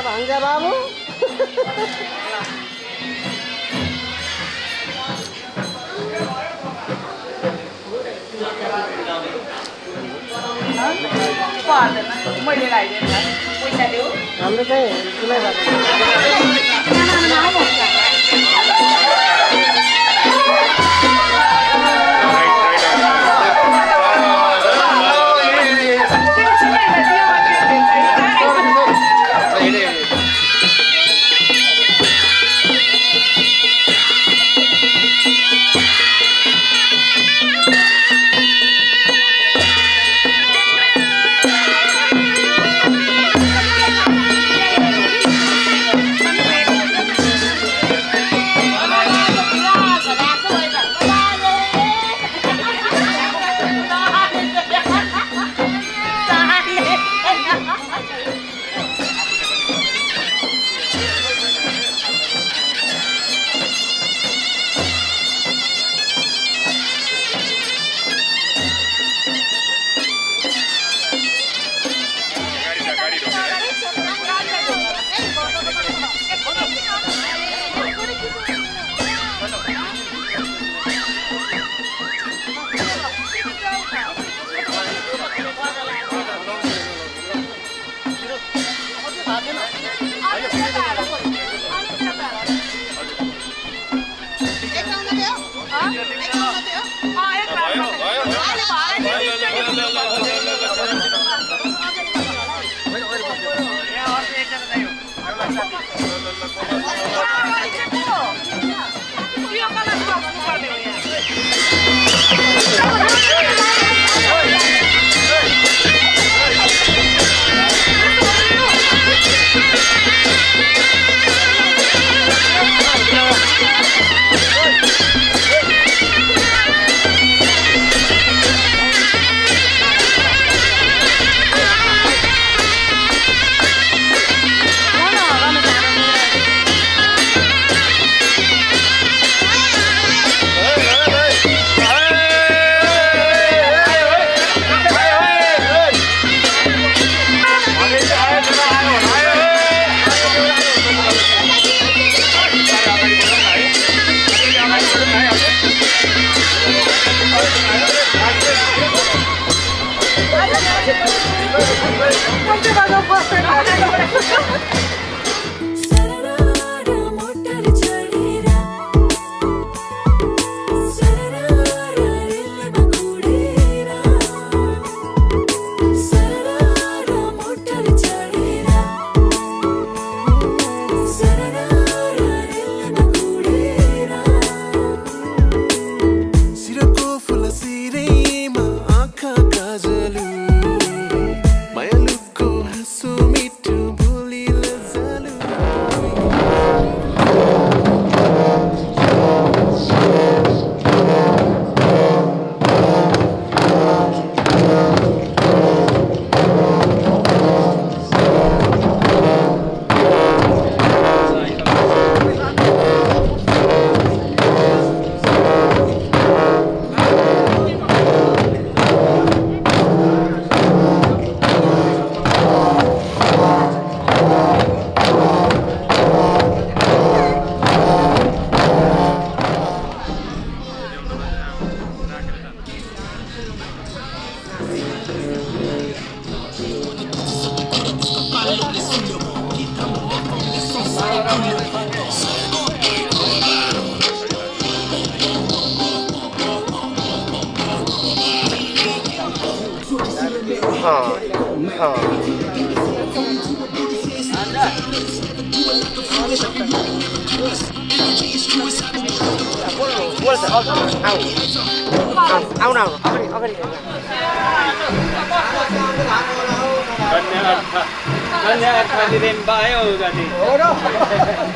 भान्जा बाबु मैले लगाइदिएँ पैसा देऊ हाम्रो चाहिँ जुलाई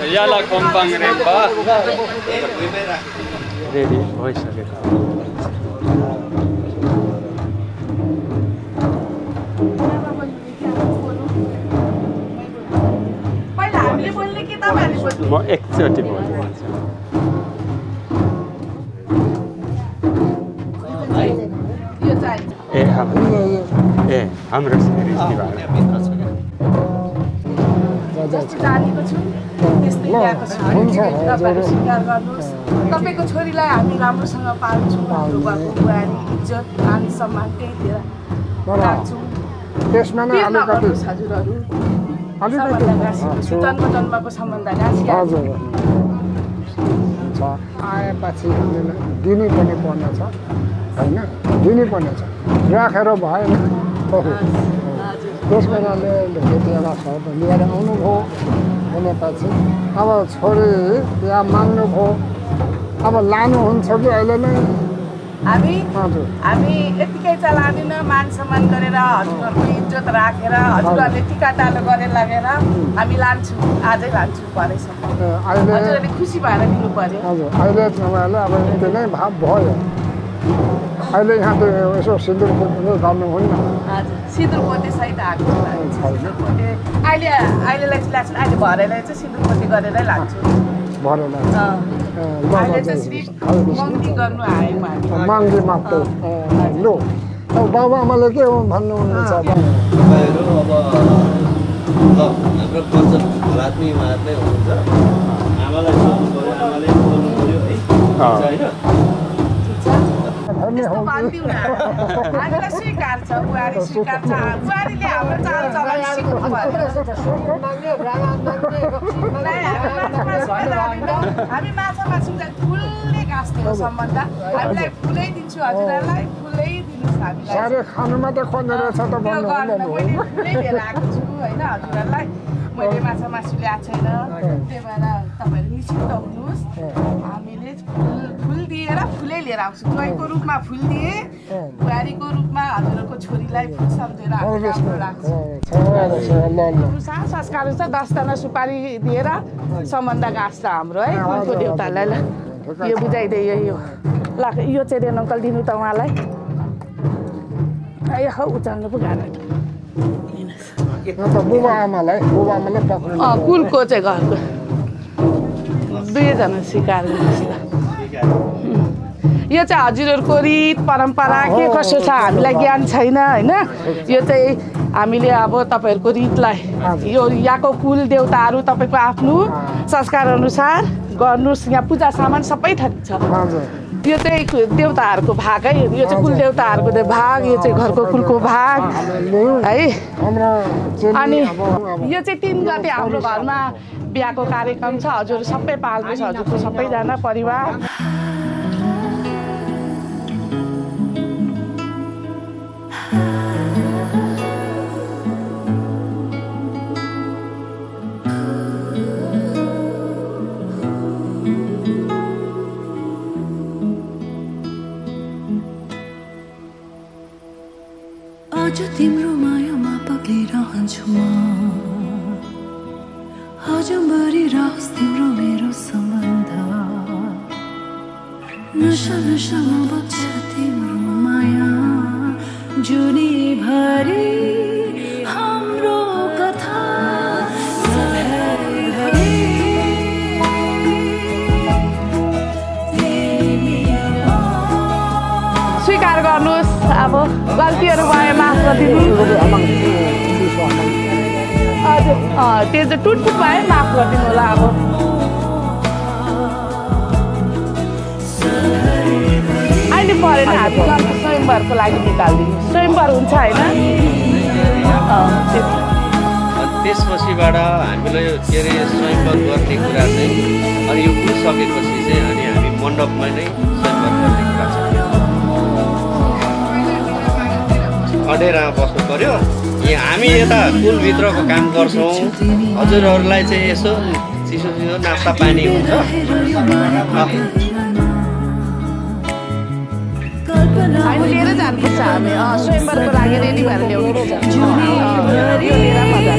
याला कम्पाङ रेम्बा रेडी भइसकेको म एकचोटि बोल्छु हाम्रो जानेको छु त्यस्तै ल्याएको छु तपाईँहरू स्वीकार गर्नुहोस् तपाईँको छोरीलाई हामी राम्रोसँग पाल्छौँ हाम्रो घरको बुहारी इज्जत मान सम्मान त्यहीतिर राख्छौँ हजुरहरू जन्म जन्मको सम्बन्ध आएपछि दिनुपर्ने छ होइन दिनुपर्ने छ राखेर भएन त्यस कारणले यति एउटा शर्त लिएर आउनुभयो भनेपछि अब छोरी यहाँ माग्नुभयो अब लानुहुन्छ कि अहिले नै हामी यतिकै चाहिँ लाँदैनौँ मान सम्मान गरेर हजुरहरूको इज्जत राखेर हजुरहरूले टिका टालो गरेर लगेर हामी लान्छौँ आजै लान्छौँ परेसम्म हजुरहरूले खुसी भएर दिनु पर्यो हजुर अहिले तपाईँहरूले अब यति नै भाव भयो अहिले यहाँ त यसो सिन्दुर पोते गर्नुहुन्न सिन्दुर पोते सहित आएको अहिलेलाई चाहिँ लाग्छ अहिले भरेलाई चाहिँ सिन्दुर पोते गरेरै लान्छु अहिले चाहिँ सिर्फ मङ्गी गर्नु आयौँ हामी मङ्गी मात्रै लु अब बाबुआमाले के भन्नुहुन्छ तपाईँहरू अब ल हाम्रो कल्चर भलात्मी महात्मै हुनुहुन्छ आमालाई सोध्नु पऱ्यो आमाले बोल्नु पऱ्यो है हामीलाई स्वीकार छ बुहारी स्वीकार छ बुहारीले हाम्रो चाल चलन सिक्नु हामी माछा मासु फुलले गाँस्थ्यौँ सम्बन्ध हामीलाई फुलै दिन्छु हजुरहरूलाई फुलै दिनुहोस् हामीलाई खानु मात्रै खोज्ने रहेछ त मैले फुलै लिएर आएको छु होइन हजुरहरूलाई मैले माछा मासु ल्याएको छैन त्यही भएर तपाईँहरू निश्चिन्त हुनुहोस् हामीले फुल दिएर फुलै लिएर आउँछु ज्वाइँको रूपमा फुल दिए बुहारीको रूपमा हजुरहरूको छोरीलाई फुल सम्झेर राख्छु संस्कार छ 10 जना सुपारी दिएर सम्बन्ध गाँच्छ हाम्रो है फुलको देउतालाई ल यो बुझाइदिए यो ल यो चाहिँ रेन अङ्कल दिनु त उहाँलाई हो उचाल्नु पो गाह्रो कुलको चाहिँ घरको 2 जना स्वीकार गर्नुहोस् ल यो चाहिँ हजुरहरूको रीत परम्परा के कसो छ हामीलाई ज्ञान छैन होइन यो चाहिँ हामीले अब तपाईँहरूको रीतलाई यो यहाँको कुल देउताहरू तपाईँको आफ्नो संस्कार अनुसार गर्नुहोस् यहाँ पूजा सामान सबै थरी छ यो चाहिँ देवताहरूको भाग है, यो चाहिँ कुल देवताहरूको भाग, यो चाहिँ घरको कुलको भाग है। अनि यो चाहिँ 3 गते हाम्रो घरमा बिहाको कार्यक्रम छ। हजुर सबै पाल्नुहोस्, हजुरको सबैजना परिवार। आज तिम्रो मायामा पक्लिरहन्छु म, आजभरि रहोस् तिम्रो मेरो सम्बन्ध। नशा नशामा बग्छ तिम्रो माया, जुनीभरि हाम्रो कथा सधैँभरि। स्वीकार गर्नुहोस्, अब गल्तीहरू भए माफ गरिदिनु। हजुर त्यो चाहिँ टुटफुट भए माफ गरिदिनु होला। अब अहिले परेन, हामी स्वयंवरको लागि निकालिदिनु। स्वयंवर हुन्छ होइन? त्यसपछिबाट हामीलाई के अरे स्वयंवर गर्ने कुरा चाहिँ अनि यो पुगिसकेपछि चाहिँ अनि हामी मण्डपमा नै स्वयंवर गर्ने कुरा छ। अडेरामा बस्नु पर्यो। यहाँ हामी यता कुलभित्रको काम गर्छौँ। हजुरहरूलाई चाहिँ यसो चिसो चिसो नास्ता पानी हुन्छ। लिएर जानुपर्छ हामी, स्वयंवरको लागि रेडी भएर ल्याउनुपर्छ। यो लिएर मजा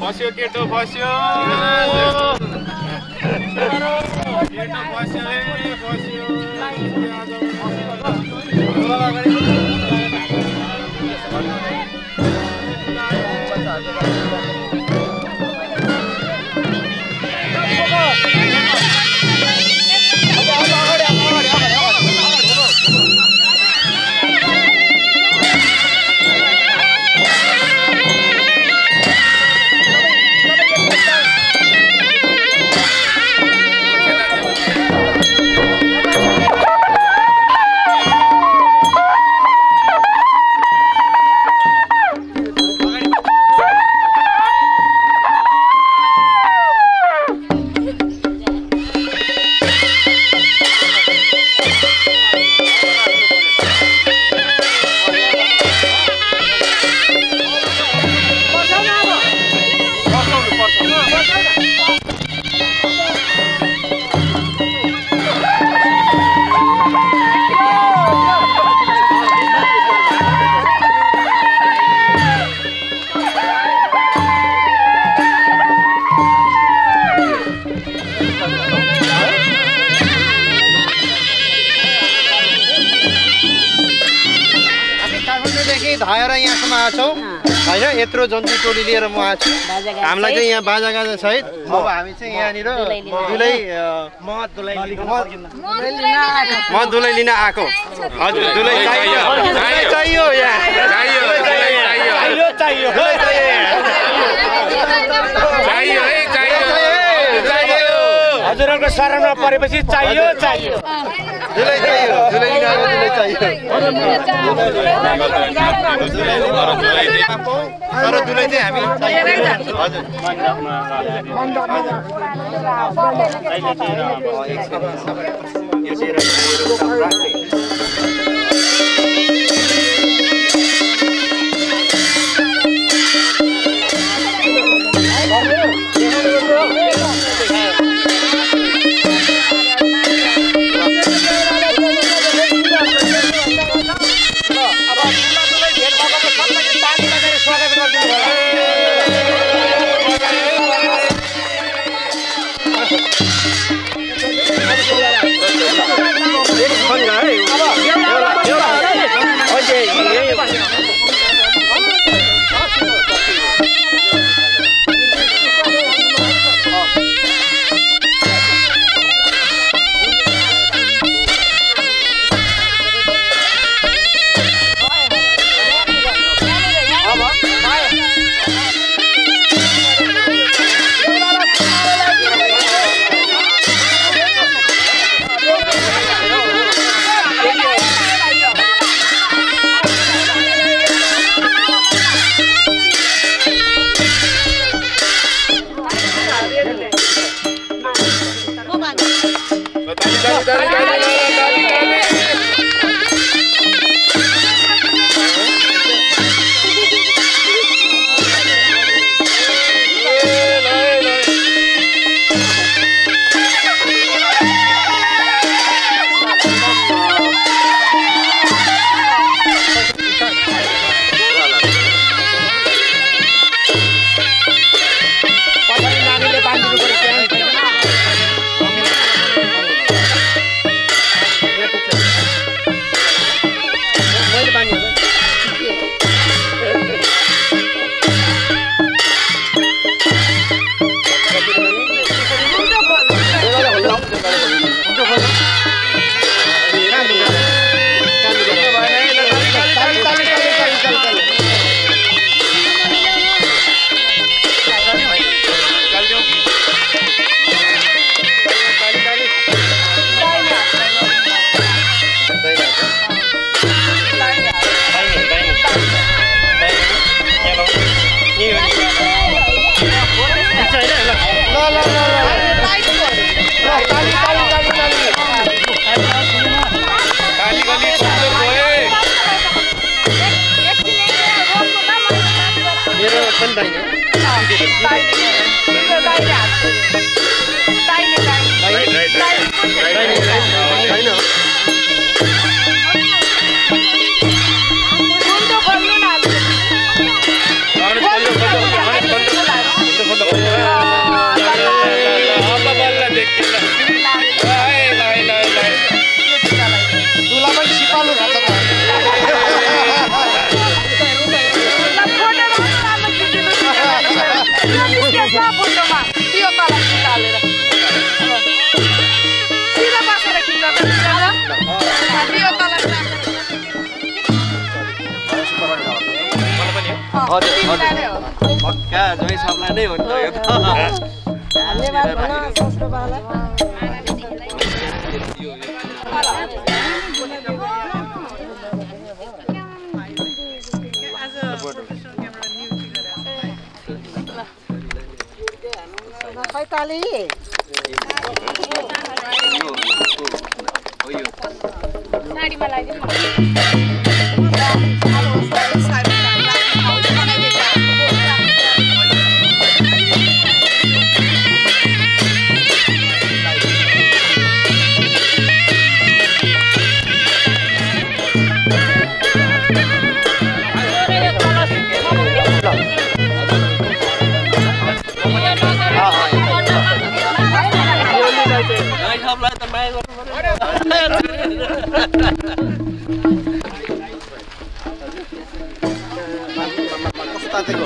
फस्यो केटो फस्यो केटो फस्यो धाएर यहाँसम्म आएछौँ होइन यत्रो जन्तु टोली लिएर म आएको छु हामीलाई चाहिँ यहाँ बाजागाजा सहित अब हामी चाहिँ यहाँनिर म दुलै लिन आएको हजुर दुलै चाहियो हजुरहरूको शरणमा परेपछि चाहियो दुलै चाहियो तर दुलै चाहिँ हामी पक्का जय सबलाई नै हो नि त यो धन्यवाद भन संस्कृतबालाई खैताली साडीमा लगाइदिनु तातेको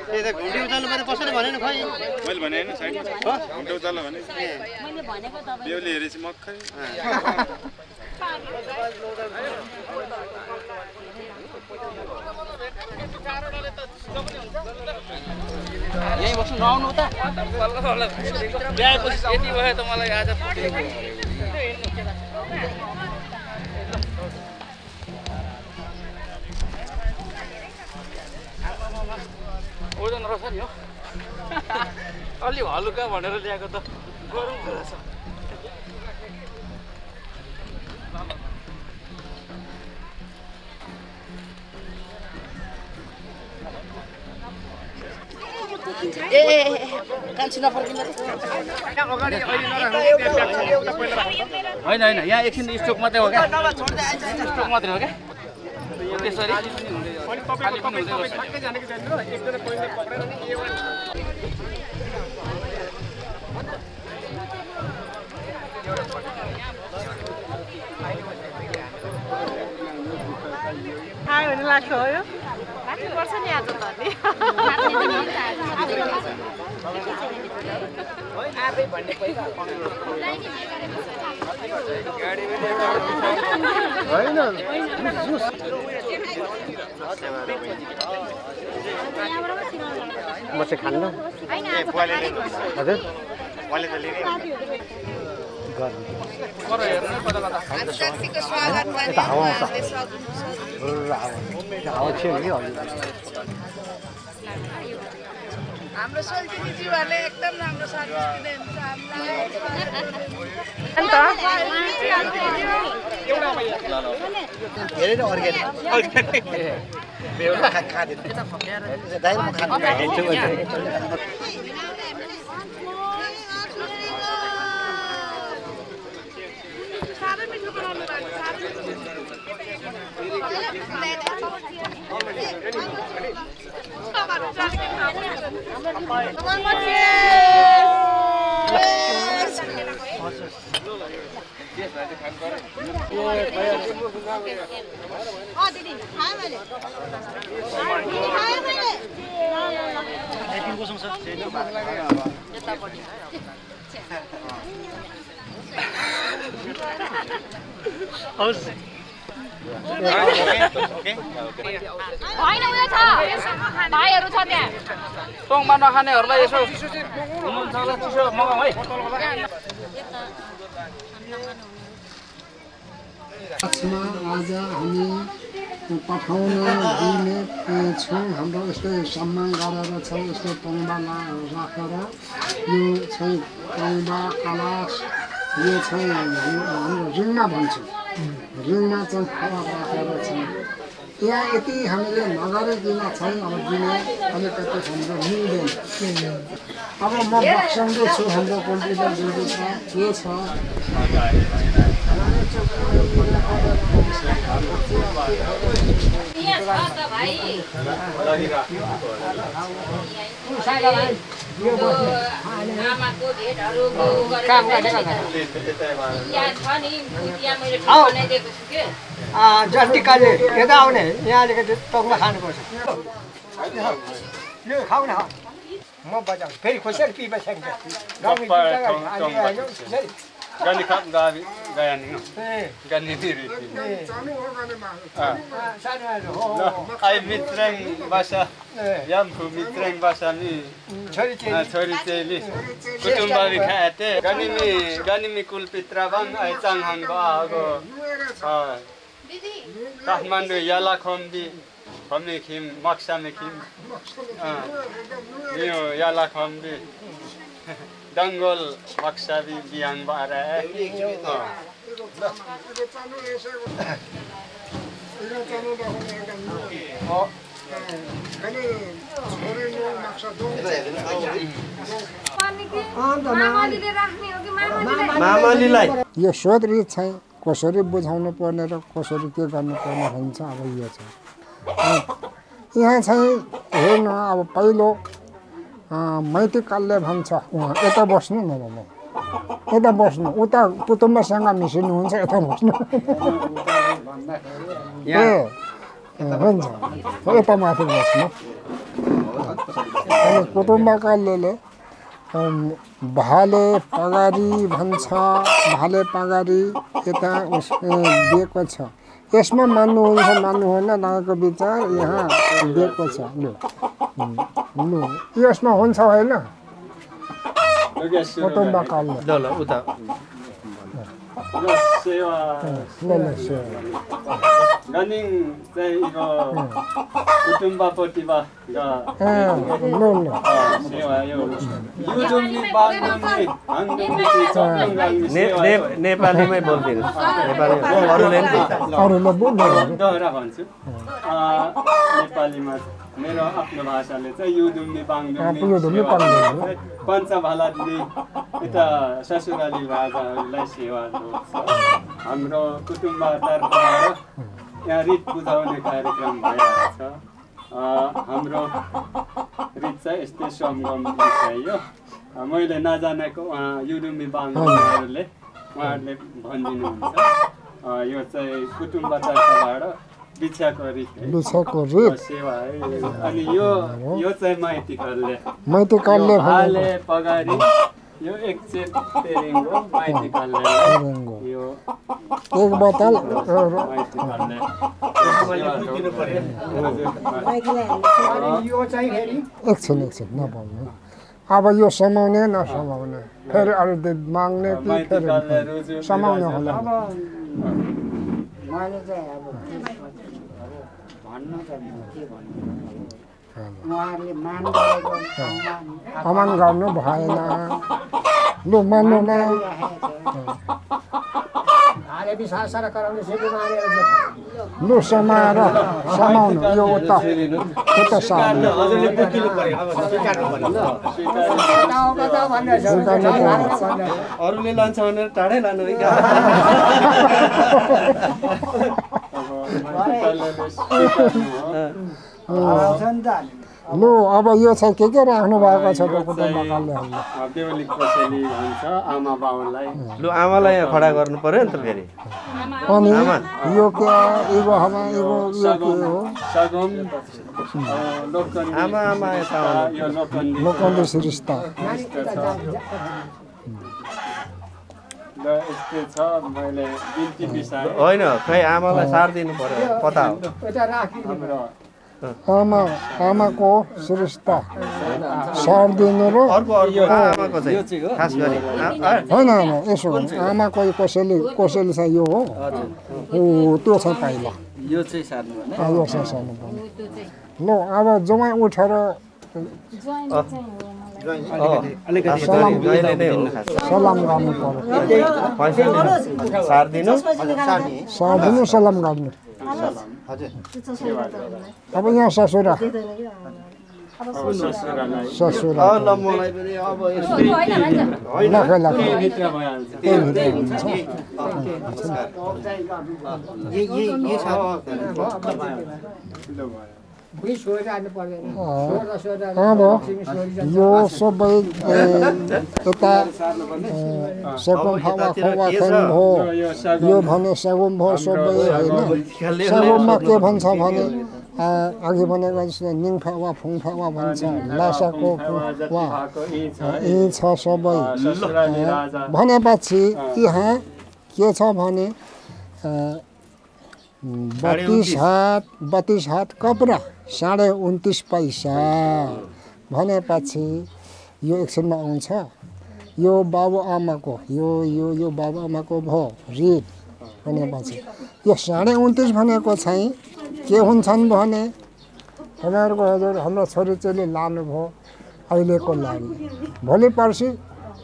ए त घुम्टी उचाल्नु पर्ने कसरी भनेन खै मैले भने हैन साइडमा घुम्टी उचाल्नु भने मैले भनेको तपाईले बेहुली हेरेछि मक्खै यही बस्नु नआउनु त ब्याएपछि यति भयो त मलाई आज ओजन रहेछ नि हो अलि हलुका भनेर ल्याएको त गरौँ रहेछ होइन होइन यहाँ एकछिन स्टोक मात्रै हो क्या स्टोक मात्रै हो क्या त्यसरी आयो भने लाग्छ हो यो लाग्नुपर्छ नि आज त म चाहिँ खान्न हजुर मैले त लिने हाम्रो सोल्टिनीज्यूहरूले एकदम राम्रो सर्भिस दिनुहुन्छ हामीलाई धेरै नै अर्ग्यानिक बेहुला खाँदैन दाइ म खान्छु होइन उयो छ भाइहरू छ त्यहाँ टोङमा नखानेहरूलाई यसो हुनुहुन्छ होला चिसो मगाउँ है आज हामी पठाउन दिने छौँ हाम्रो यस्तै सम्मान गरेर छ यस्तो टोङबा राखेर यो चाहिँ टोङबा कलास यो चाहिँ हाम्रो रिङमा भन्छौँ रिङमा चाहिँ खडा राखेर छ यहाँ यति हामीले नगरिकन चाहिँ अब दिने अलिकति हाम्रो मिल्दैन अब म बक्साउँदै छु हाम्रो कम्प्युटर जुन छ के छ आमाको भेटहरू जतिकाले यता आउने यहाँ अलिकति टोङमा खानुपर्छ यो खाऊ न म बजाउँछु फेरि खुसेर पिबा छैन Gani khap gabi gaya ni no. Gani diri. Ai mitreng bahasa. Yam pu mitreng bahasa ni. Chori cheli. Kutumba bi khate. Gani mi kul pitra bang ai chang hang ba go. Kathmandu yala khomdi. Khomni khim maksa me khim. Yo yala khomdi. Dangol maksabi biang bara यो सोधरी चाहिँ कसरी बुझाउनु पर्ने र कसरी के गर्नु पर्ने हुन्छ अब यो छ यहाँ चाहिँ हेर्नु अब पहिलो मैती कालले भन्छ उहाँ यता बस्नु न यता बस्नु उता कुटुम्बसँग मिसिनुहुन्छ यता बस्नु ए हुन्छ यता माथि बस्नु अनि कुटुम्बकाले भाले पगारी भन्छ भाले पगारी यता दिएको छ यसमा मान्नुहुन्छ मान्नुहुन्न तपाईँको विचार यहाँ दिएको छ लु यसमा हुन्छ होइन कुटुम्बकालले ल उता गनिङ चाहिँ कुटुम्बपट्टिबाट नेपालीमै बोल्दिनु अरूले दोहोरा भन्छु नेपालीमा मेरो आफ्नो भाषाले चाहिँ युदुम्नी बाङदुम्नी पञ्चभालाले यता ससुराली भाषाहरूलाई सेवा गर्छ हाम्रो कुटुम्ब तर्फबाट यहाँ रित बुझाउने कार्यक्रम भइरहेको छ हाम्रो रित चाहिँ यस्तै समगम विषय मैले नजानेको उहाँ युदुम्नी बाङदुम्नीहरूले उहाँहरूले भनिदिनुहुन्छ यो चाहिँ कुटुम्ब तर्फबाट बिछाको रित सेवा है अनि यो चाहिँ माइतीकलले भाले पगारी यो एक चेप तेरिङ्गो माइतीकलले यो एक बोतल एकछिन नपाउने अब यो समाउने नसमाउने फेरि अरू माग्ने कि फेरि समाउने होला मैले चाहिँ अब भन्न चाहिँ के भन्नु उहाँहरूले अमान गर्नु भएन लु मान्नु न लु समाएर समाउनु यो उता सार्नु अरूले लान्छ भनेर टाढै लानु लु अब यो चाहिँ के राख्नु भएको छ कुटुम्बकालले बेहुली कोसेली भन्छ आमा बाउलाई लु आमालाई यहाँ खडा गर्नु पर्यो नि त फेरि अनि यो के इगो हमा इगो यो के हो सगम आमा आमा यता यो लोकन्दी सिरिस्ता यस्तै छ मैले बिन्ती बिसाएँ होइन खै आमालाई सारिदिनु पर्यो पता हो आमाको सिरिस्ता सारिदिनु र आमाको चाहिँ खास गरी होइन यसो आमाको कोसेली चाहिँ यो हो त्यो चाहिँ पहिला यो चाहिँ सार्नु पर्ने ल अब जमाइ उठेर सलाम गर्नु पर्यो सारिदिनु सलाम गर्नु अब यहाँ ससुरा अब यो सबै यता सगुम हावा खुवा खानु भयो यो भने सगुम भयो सबै होइन सगुममा के भन्छ भने अघि भनेको जस्तो निङफा वा फुङफा वा भन्छ लासाको वा यी छ सबै भनेपछि यहाँ के छ भने 32 हात कपडा 29.5 पैसा भनेपछि यो एकछिनमा आउँछ यो बाबुआमाको यो बाबुआमाको भयो रित भनेपछि यो 29.5 भनेको चाहिँ के हुन्छन् भने हामीहरूको हजुर हाम्रो छोरीचेली लानुभयो अहिलेको लागि भोलि पर्सि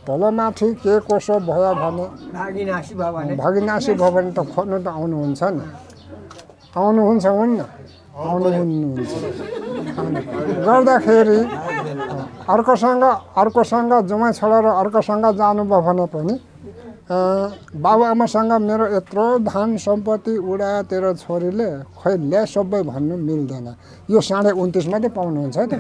तलमाथि के कसो भयो भने भागिनासी भयो भने त खोज्नु त आउनुहुन्छ नि आउनुहुन्छ हुन्न आउनुहुन्छ गर्दाखेरि अर्कोसँग जमाइ छोडेर अर्कोसँग जानुभयो भने पनि बाबुआमासँग मेरो यत्रो धन सम्पत्ति उडायो तेरो छोरीले खोइ ल्या सबै भन्नु मिल्दैन यो 29.5 मात्रै पाउनुहुन्छ त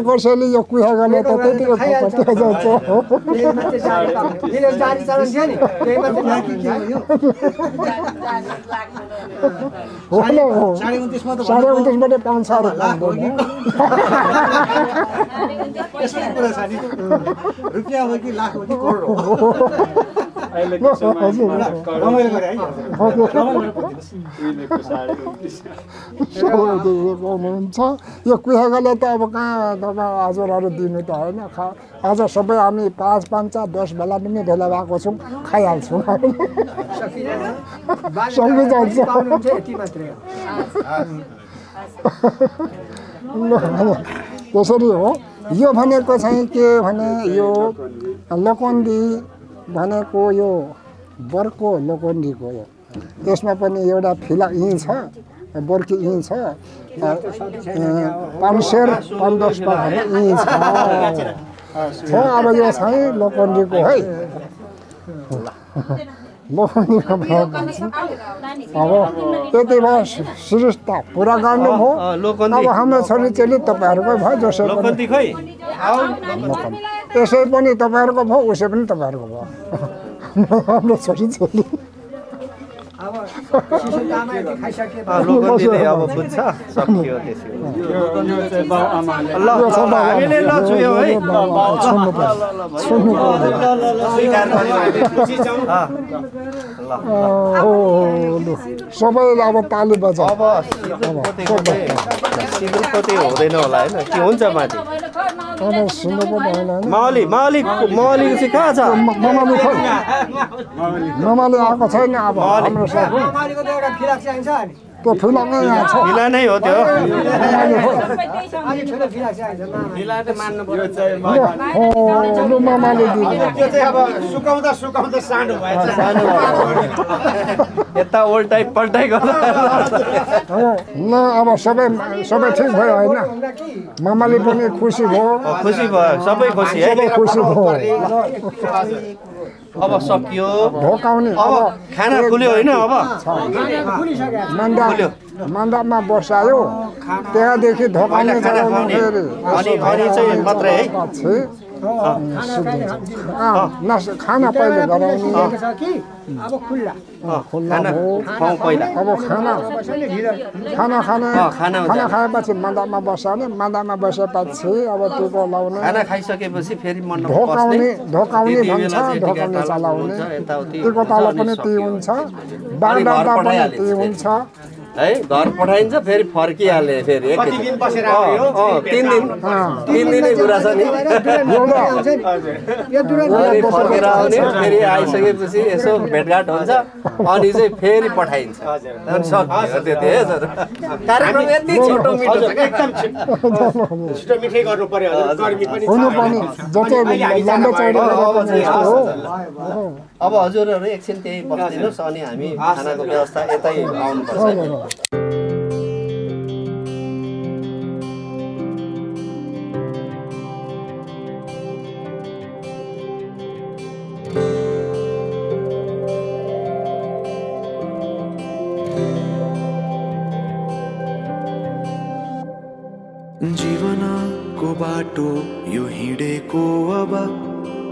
कसैले यो कुहा गर्ने त त्यतिको जान्छ साढे 29 मात्रै पाउँछ रुपियाँ हो कि लाख हो कि करोड हो यो कुहागले त अब कहाँ तपाईँ हजुरहरू दिनु त होइन आज सबै हामी 5 5 10 बेला पनि भेला भएको छौँ खाइहाल्छौँ त्यसरी हो यो भनेको चाहिँ के भने यो लोकन्दी भनेको यो बर्को लोकन्डीको हो यसमा पनि एउटा फिला यहीँ छ बर्की यहीँ छ पानसेर 5-10 पाहरू यहीँ छ अब यो चाहिँ लोकन्डीको है लोकन्डीको अब त्यति भयो शिरस्ता पुरा गर्नुभयो अब हाम्रो छोरीचेली तपाईँहरूकै भयो जसै यसै पनि तपाईँहरूको भयो उसै पनि तपाईँहरूको भयो हाम्रो छोरीचेली सबैले अब ताली बजाऊ हुँदैन होला होइन के हुन्छ माथि मावली चाहिँ कहाँ छ मामाले आएको छैन अब हाम्रो त्यो फिलामै यहाँ छ फिला नै हो त्यो मामाले सुकाउँदा सानो भएछ यता उल्टाइ पल्टाइ गर्दा ल अब सबै ठिक भयो होइन मामाले पनि खुसी भयो सबै खुसी है खुसी भयो अब सकियो ढोकाउने अब खाना खुल्यो होइन अब मन्डपमा बसायो त्यहाँदेखि ढोकाउने चाहिँ मात्रै है खाना पहिले गराउने अब खुल्ला अब खाना खाएपछि मन्डपमा बसाउने मन्डपमा बसेपछि अब टिको लाउने खाना खाइसकेपछि फेरि ढोकाउने भन्छ ढोकाउने चलाउने टिको तल पनि त्यही हुन्छ बाँड्दा पनि त्यही हुन्छ है घर पठाइन्छ फेरि फर्किहाल्ने फेरि 3 दिनै कुरा छ नि फर्केर आउने फेरि आइसकेपछि यसो भेटघाट हुन्छ अनि चाहिँ फेरि पठाइन्छ कार्यक्रम यति छिटो मिठो छ एकदम छिटो मिठै गर्नु पर्यो गर्मी पनि अब हजुरहरू एकछिन त्यही बस्दिनुहोस् अनि हामी खानाको व्यवस्था यतै आउनुपर्छ जीवनको बाटो यो हिँडेको अब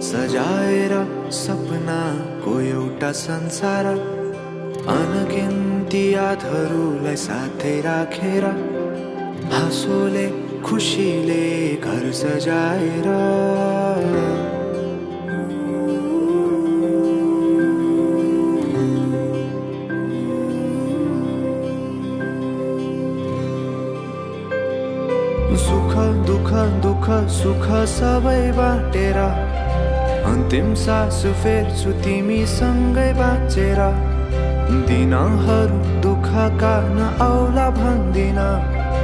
सजाएर सपनाको एउटा संसार अनगिन्ती यादहरूलाई साथै राखेर हाँसोले खुसीले घर सजाएर दुःख सुख सबै बाटेर अन्तिम सास फेर्छु तिमीसँगै बाँचेर दिनहरू दुःखका नआउला भन्दिन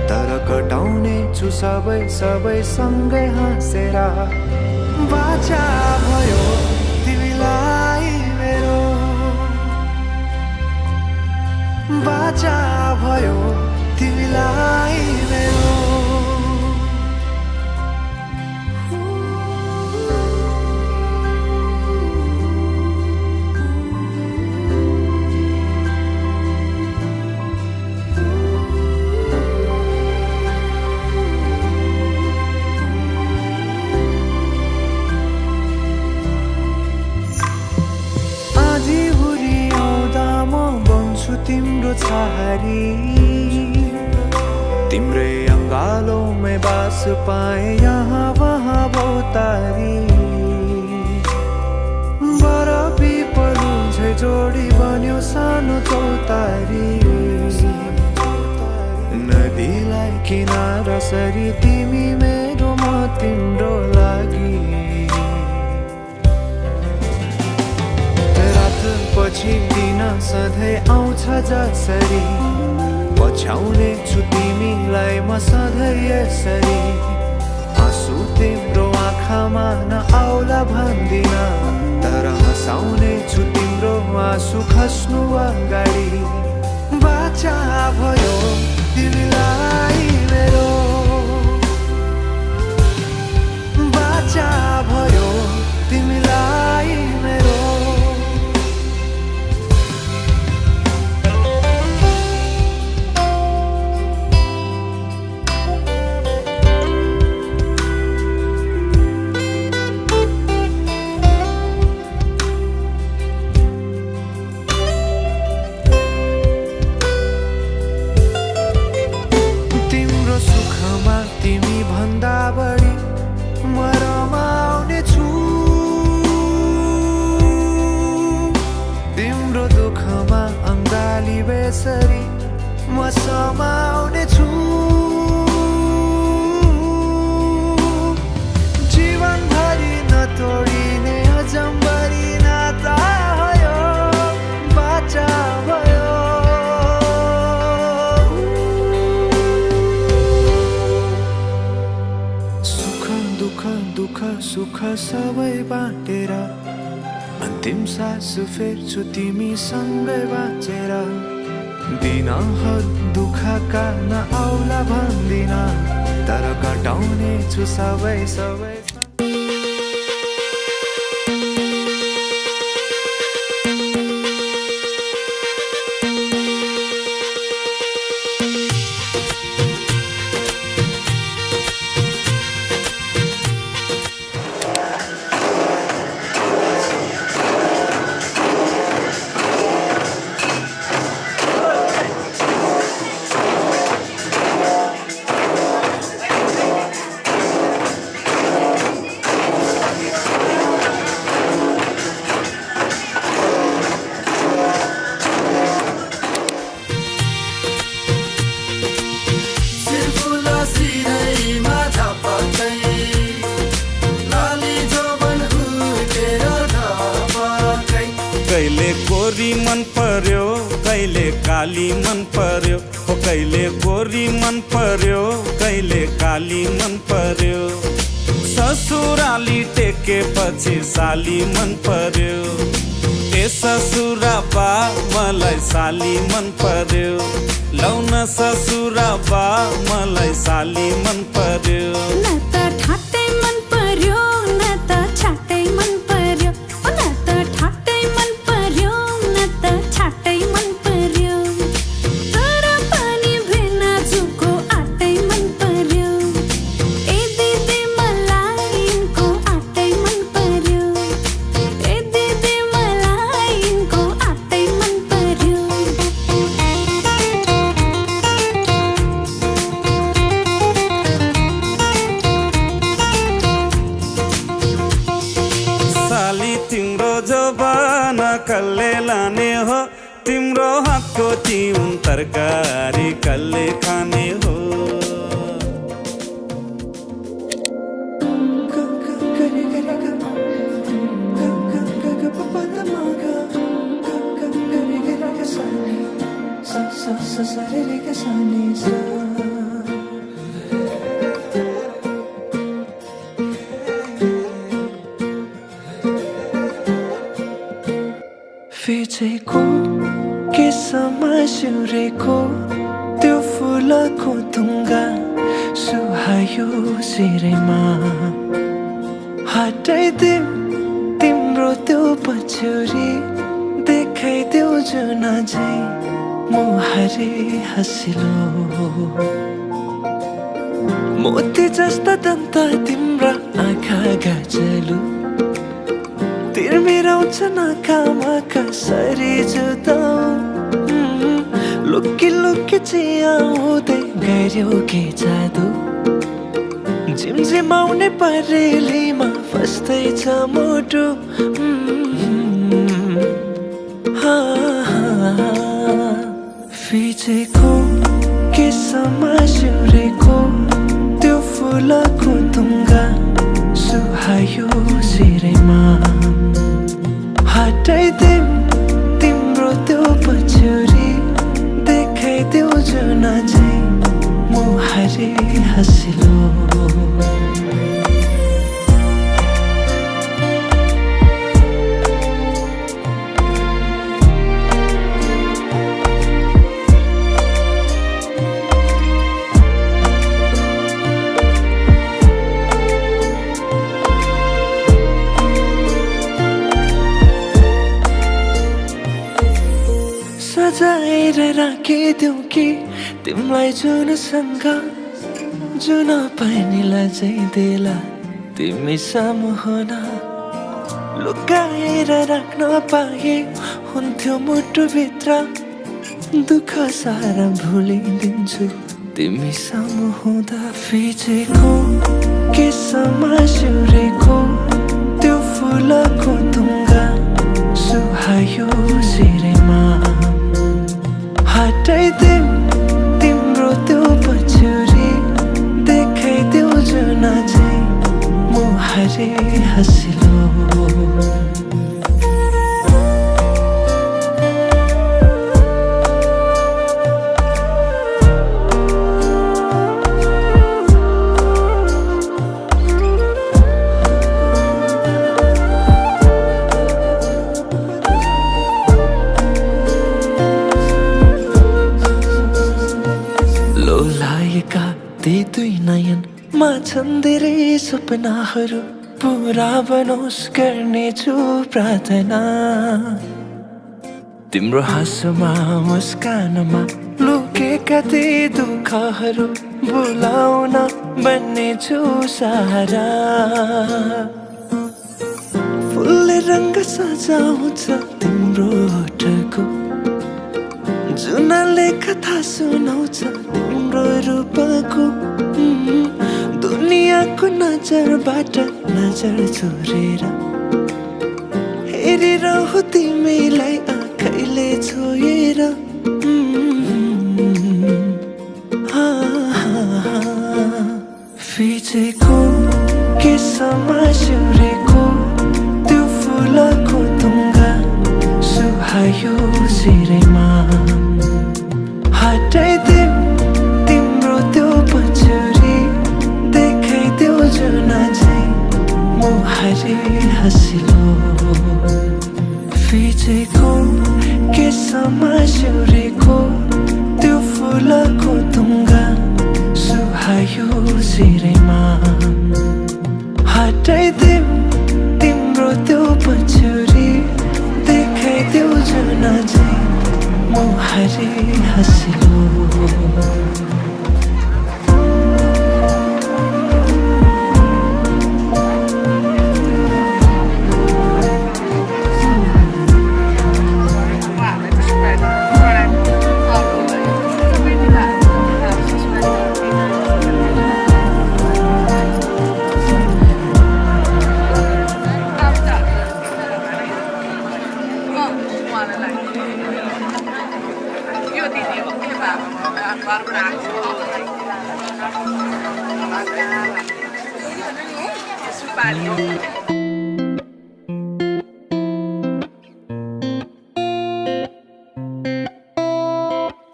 तर कटाउने छु सबै सँगै हाँसेर बाचा भयो तिमीलाई मेरो बाचा भयो तिमीलाई मेरो तिम्रो छहारी तिम्रै अङ्गालोमै बास पाए यहाँ वहाँ भौतारी बरफी पलु झै जोडी बन्यो सानो चौतारी नदीलाई किनारा सरी तिमी मेरो म तिम्रो लागि रात पछि दिन सधैँ आउँछ जसरी पछ्याउने छु तिमीलाई म सधैँ यसरी आँसु तिम्रो आँखामा नआउला भन्दिन तर हँसाउने छु तिम्रो आँसु खस्नु अगाडि बाचा भयो तिमीलाई मेरो बाचा भयो तिमीलाई मेरो बढी म रमाउने छु तिम्रो दुःखमा अङ्गाली बेसरी म समाउने छु जीवनभरि नतोडिने अजम्बरी नाता भयो बाचा भयो दुःख सुख सबै बाँटेर अन्तिम सास फेर्छु तिमी सँगै बाँचेर दिनहरू दुःखका नआउला भन्दिन तर कटाउने छु सबै सबै मन पर्यो कहिले काली मन पर्यो हो कहिले गोरी मन पर्यो कहिले काली मन पर्यो ससुराली टेकेपछि साली मन पर्यो ए ससुरा बा मलाई साली मन पर्यो लौन ससुरा बा मलाई साली मन पर्यो न त ठाट्टै मन पर्यो न त छाट्टै मन पर्यो न त ठाट्टै मन पर्यो न त छाट्टै मन पर्यो तर पनि भिन्न जुको आटै मन पर्यो ए दिदी मलाई यिनको आटै मन पर्यो ए दिदी मलाई यिनको आटै मन पर्यो साली तिम्रो जबाना कल्ले लाने हो तिम्रो हातको तिउन तरकारी कल्ले खाने हो फिचेको केसमा सिउरेको त्यो फुलको तुङ्गा सुहायो शिरमा हटाइदेऊ तिम्रो त्यो पछ्यौरी देखाइदेऊ जुन झै मुहारी हँसिलो मोती जस्ता दन्त तिम्रा आँखा गजलु तिर्मिराउँछ नाकामा कसरी जुदाऊ चियाउँदै गर्यो के जादु झिमझिमाउने परेलीमा फस्दैछ मुटु फिचेको केसमा सिउरेको त्यो फुलको तुङ्गा सुहायो सिरेमा हटाइदिम तिम्रो त्यो पछ्यौरी देखाइदेऊ जुना चाहिँ मुहारी हँसिलो सजाएर राखिदेऊ कि तिमीलाई जुनसँग जुन पानीलाई चाहिँ देला तिमी सामु हुन लुकाएर राख्न पाए हुन्थ्यो मुटुभित्र दुःख सारा भुलिदिन्छु तिमी सामु हुँदा फिचेको केसमा सिउरेको त्यो फुलको तुङ्गा सुहायो सिरेमा हटाइदिम तिम्रो त्यो पछ्यौरी देखाइदेऊ जुना चाहिँ मुहारी हँसिलो ती दुई नयनमा छन् धेरै सपनाहरू पुरा बनोस् गर्नेछु प्रार्थना तिम्रो हाँसोमा मुस्कानमा लुकेका ती दुःखहरू भुलाउन बन्नेछु सहारा फुलले रङ्ग सजाउँछ तिम्रो ओठको जुनले कथा सुनाउँछ तिम्रो रूपको दुनियाँको नजरबाट नजर चोरेर हेरिरहु तिमीलाई आँखैले छोएर फिचेको केसमा सिउरेको त्यो फुलको तुङ्गा सुहायो सिरेमा हटाइदिम तिम्रो त्यो पछ्यौरी देखाइदेऊ जुना चाहिँ मुहारी हँसिलो फिचेको केसमा सिउरेको त्यो फुलको तुङ्गा सुहायो सिरेमा हटाइदिम तिम्रो त्यो पछ्यौरी देखाइदेऊ जुना चाहिँ मुहारी हँसिलो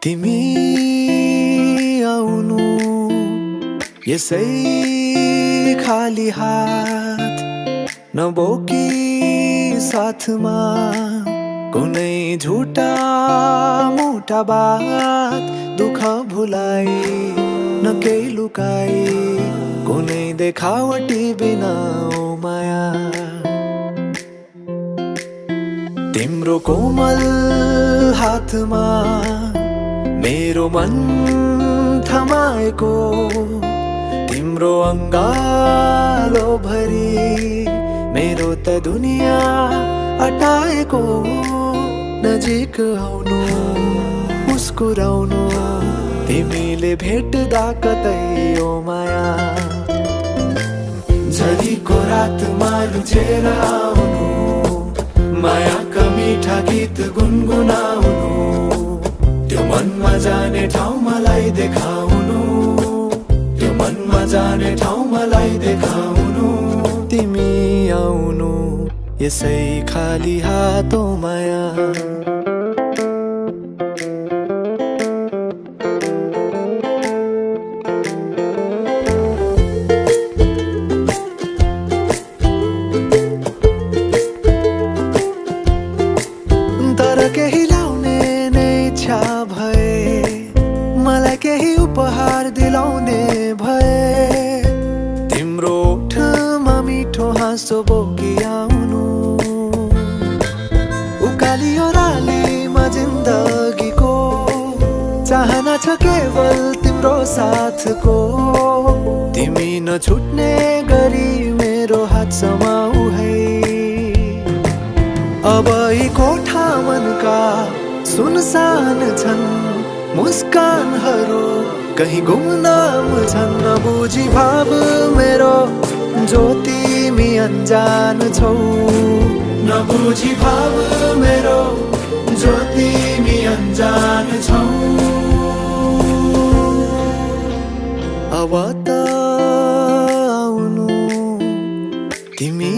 तिमी आउनु यसै खाली हात नबोकी साथमा कुनै झुटा मोटा बात दुःख भुलाई न केही लुकाई कुनै देखावटी बिना ओ माया तिम्रो कोमल हातमा मेरो मन थमाएको तिम्रो अङ्गालो भरि मेरो त दुनिया अटाएको नजिक आउनु मुस्कुराउनु तिमीले भेट्दा कतै ओ माया झरीको रातमा लुझेर आउनु मायाका मिठा गीत गुनगुनाउनु त्यो मनमा जाने ठाउँ मलाई देखाउनु त्यो मनमा जाने ठाउँ मलाई देखाउनु तिमी आउनु यसै खाली हातो माया उपहार दिलाउने भए तिम्रो ओठमा मिठो हाँसो बोकी आउनु उकाली ओह्रालीमा जिन्दगीको चाहना छ केवल तिम्रो साथको तिमी नछुट्ने गरी मेरो हात समाऊ है अब यी कोठा मनका सुनसान छन् मुस्कानहरू कहीं गुमनाम छन् नबुझी भाव मेरो जो तिमी अनजान छौ नबुझी भाव मेरो जो तिमी अनजान छौ अब त आउनु तिमी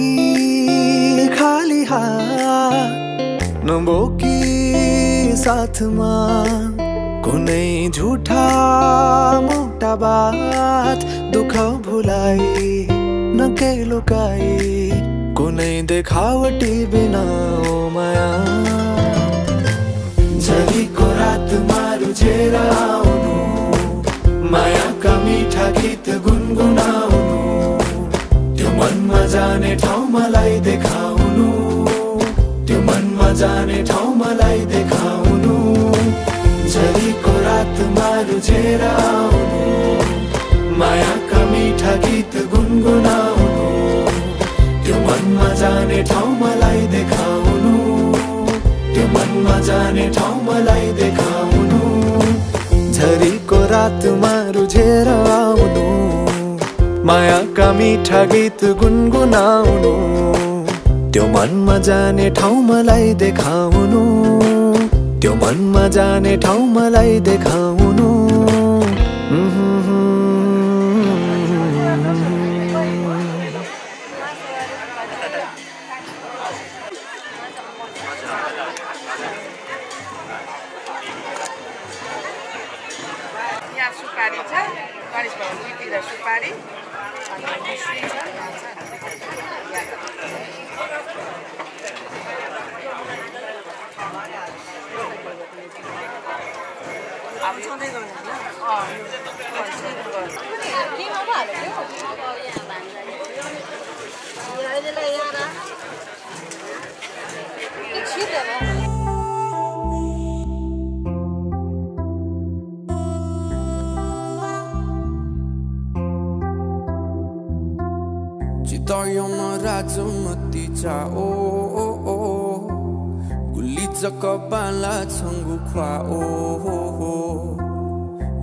खाली हात नबोकी साथमा कुनै झुठा मोटा बात दुःख भुलाई नकै लुकाई कुनै देखावटी बिना ओ माया झरीको रातमा लुझेर आउनु मायाका मिठा गीत गुनगुनाउनु त्यो मनमा जाने ठाउँ मलाई देखाउनु त्यो मनमा जाने ठाउँ मलाई देखाउनु झरीको रातमा लुझेर आउनु मायाका मिठा गीत गुनगुनाउनु त्यो मनमा जाने ठाउँ मलाई देखाउनु त्यो मनमा जाने ठाउँ मलाई देखाउनु झरीको रातमा लुझेर आउनु मायाका मिठा गीत गुनगुनाउनु त्यो मनमा जाने ठाउँ मलाई देखाउनु त्यो मनमा जाने ठाउँ मलाई देखाउनु यहाँ सुपारी छ गणेश भगवानतिर सुपारी अनि मिश्री छ अब छँदै Chitarayama rajumaticha Gulidzaka bala changu kwa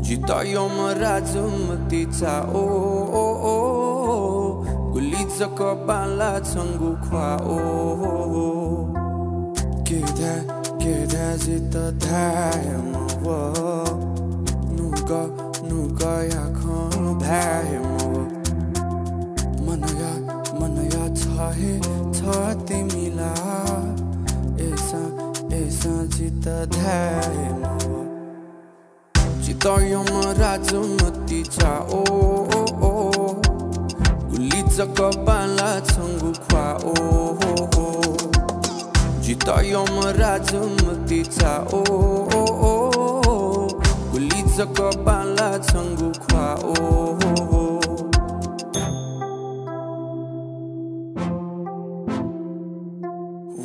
Chitarayama rajumaticha Gulidzaka bala changu kwa Keda jita dhayama Nuga yakha dhayama Manaya chahe chati mila Esa jita dhayama Chitarayama rajumati cha Gulidzaka bala changu kwa Chitarayama rajumati cha Gulidzaka bala changu kwa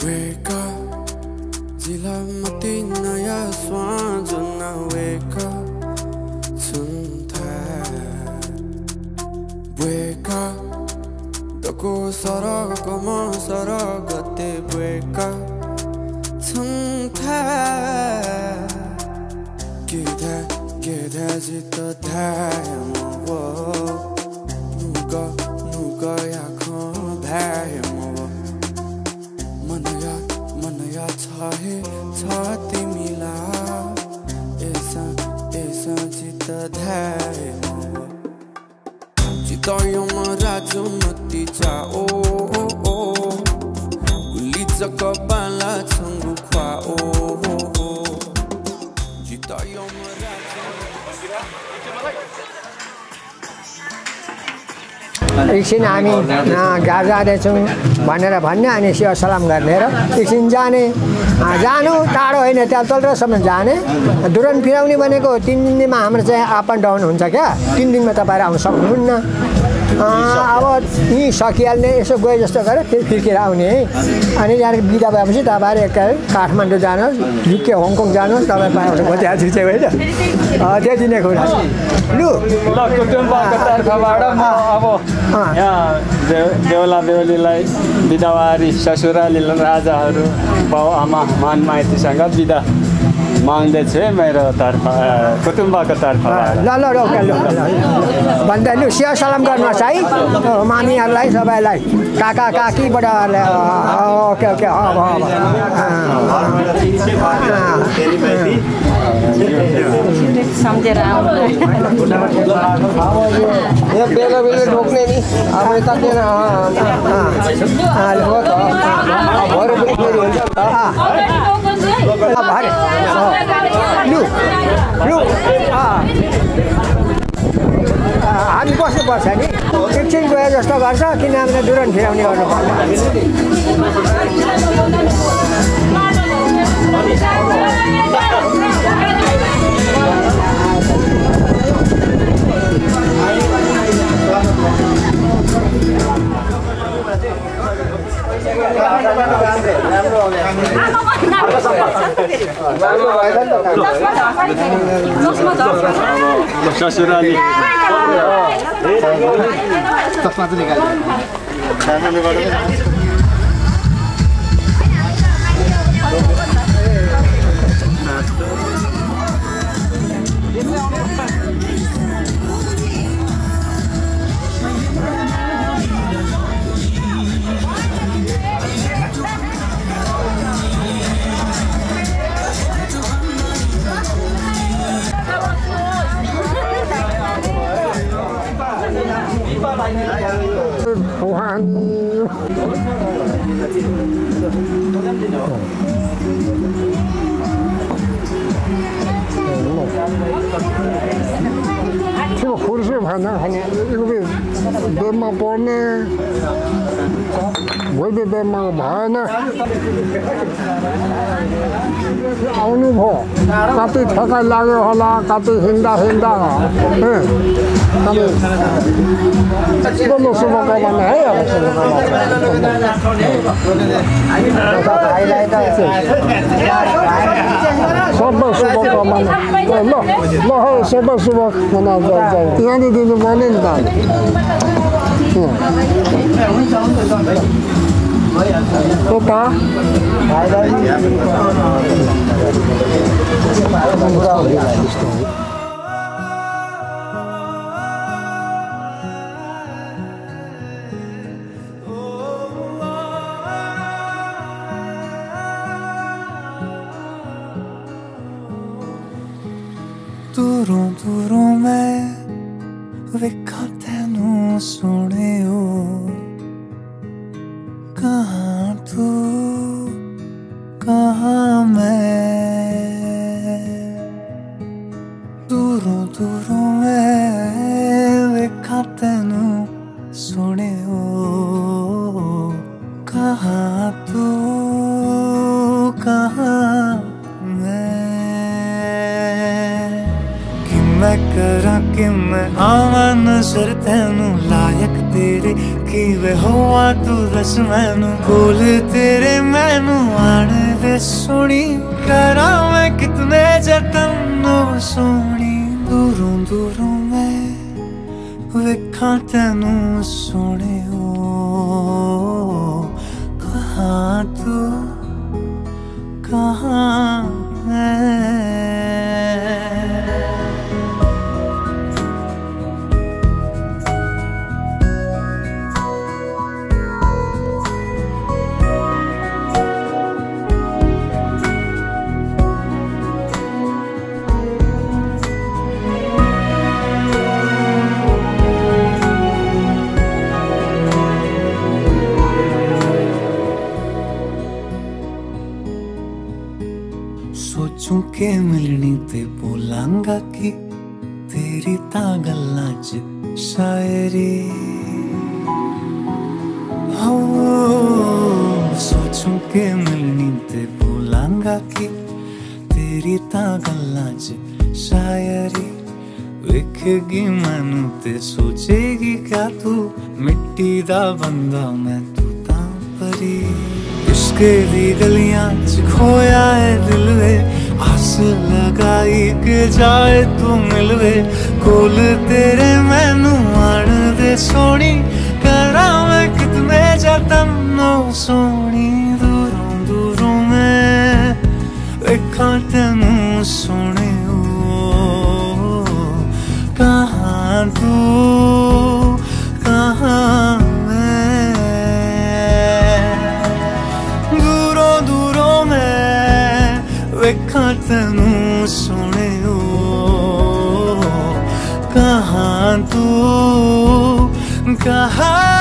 Wake up, Zila Matina ya Swanjana. Wake up, Wake up, Doko Saraga Kama Saragate. Wake up, Get 외대지도 다양하고 누가 약한 다양하고 मनया छ तिमीला एसा जित धायमा जितयो म राजमती चा ओ गुली कपाला छंगु ख्वा ओ जितयो म एकछिन हामी गाउँ जाँदैछौँ भनेर भन्ने अनि सेवा सलाम गर्ने र एकछिन जाने जानु टाढो होइन त्यहाँ तलसम्म जाने दुरन फिराउने भनेको 3 दिनमा हाम्रो चाहिँ अप एन्ड डाउन हुन्छ क्या 3 दिनमा तपाईँहरू आउन सक्नुहुन्न अब यहीँ सकिहाल्ने यसो गए जस्तो गरेर फेरि फिर्केर आउने है अनि यहाँ बिदा भएपछि तपाईँहरू एकाइ काठमाडौँ जानुहोस् युके हङकङ जानुहोस् तपाईँ पाएपछि बचिहाल्छु चाहिँ होइन त्यति नै कुरा लु कुटुम्बको तर्फबाट म अब यहाँ बेहुला बेहुलीलाई बिदावारी ससुराली राजाहरू बाउ आमा मान माइतीसँग बिदा माग्दैछु है मेरो तर्फ कुटुम्बको तर्फबाट ल भन्दा लु सेवा सलाम गर्नुहोस् है मामीहरूलाई सबैलाई काका काकी बडाहरूलाई ओके ओके सम्झेर आउनु यो बेला बेला ढोक्ने नि अब यता के हो त भरे पनि फेरि हुन्छ भरे लु लु हामी बस्नुपर्छ नि एकछिन गए जस्तो गर्छ किनभने दुरन फिराउने ससुराली त्यो फुर्सो भएन बेडमा पर्ने भोलि बेडमा भएन आउनु भयो कति थकाइ लाग्यो होला कति हिँड्दा शुभकामना है अब सबै शुभकामना ल सबै शुभकामना यहाँनिर दिनु पर्ने नि त दूरों मैं वेखा तेनू सोने हो कहाँ तू कहाँ मैं दूरों मैं वेखा तेनू सोने हो कहाँ तू कहाँ मैं करा कि मैं आवा नजर तेनू लायक तेरे कि वे होआ तू दस मैनू बोल तेरे मैनू आने दे सोनी करा मैं कितने जतन सोनी दूरों मैं वेखा तेनू सोने हो कहाँ तू कहाँ मैं के मिलनी ते बोलांगा कि तेरी ता गल्लां च शायरी हो सोचूं के मिलनी ते बोलांगा कि तेरी ता गल्लां च शायरी वेखेगी मैनू ते सोचेगी क्या तू मिट्टी दा बंदा मैं तू तां परी इश्क दी गलियां च खोया है दिल वे आस लगाई के जाए तू मिलवे कोल तेरे मैनू आण दे सोनी करा मैं कितने जतन नो सोनी दूरों दूरों मैं वेखां तैनू सोने कहाँ तू कहाँ मैं दूरों दूरों मैं वेखां तैनू सोने कहाँ तू कहाँ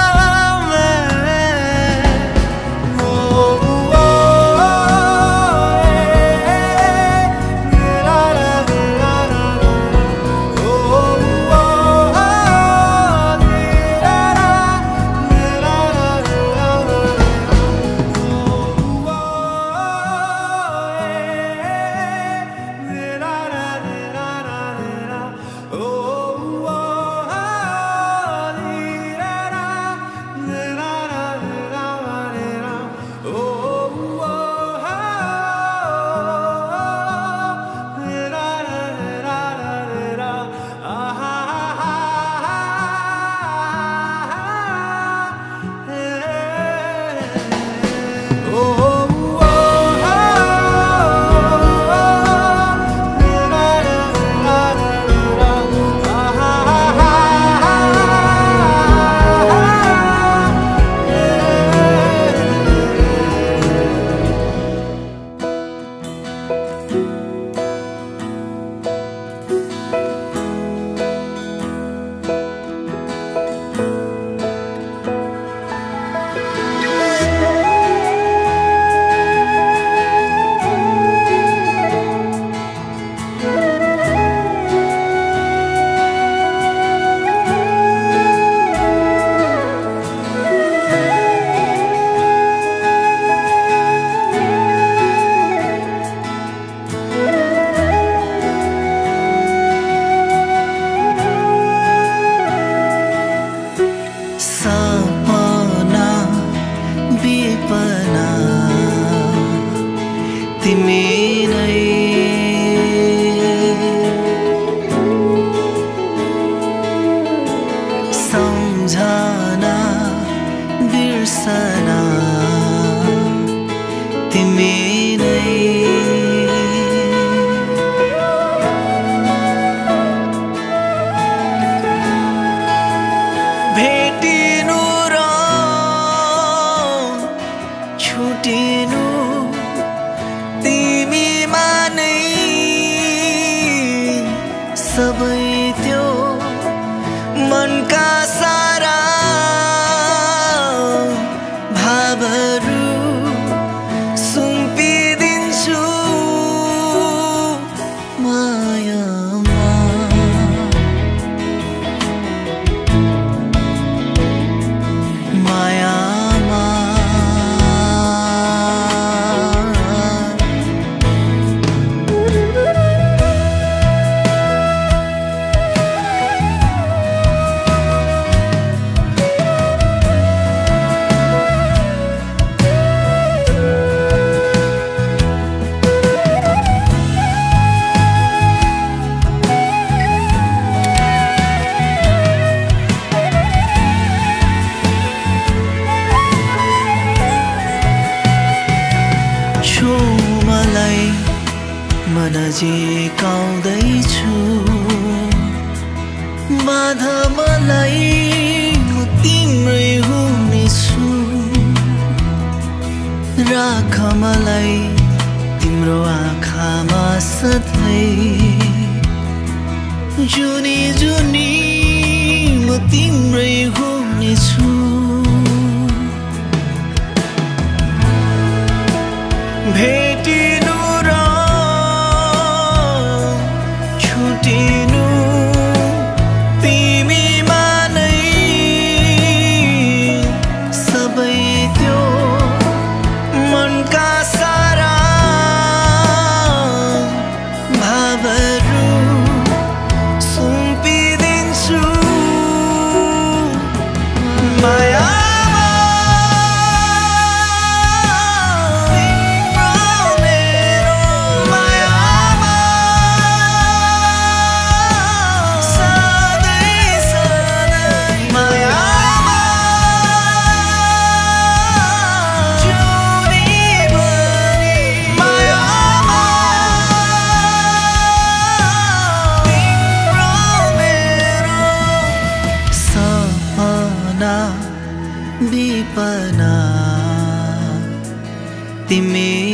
नजिकाउँदैछु बाधा मलाई म तिम्रै हुनेछु राख मलाई तिम्रो आँखामा सधैँ जुनी जुनी म तिम्रै हुनेछु भेटिनु र विपना तिमी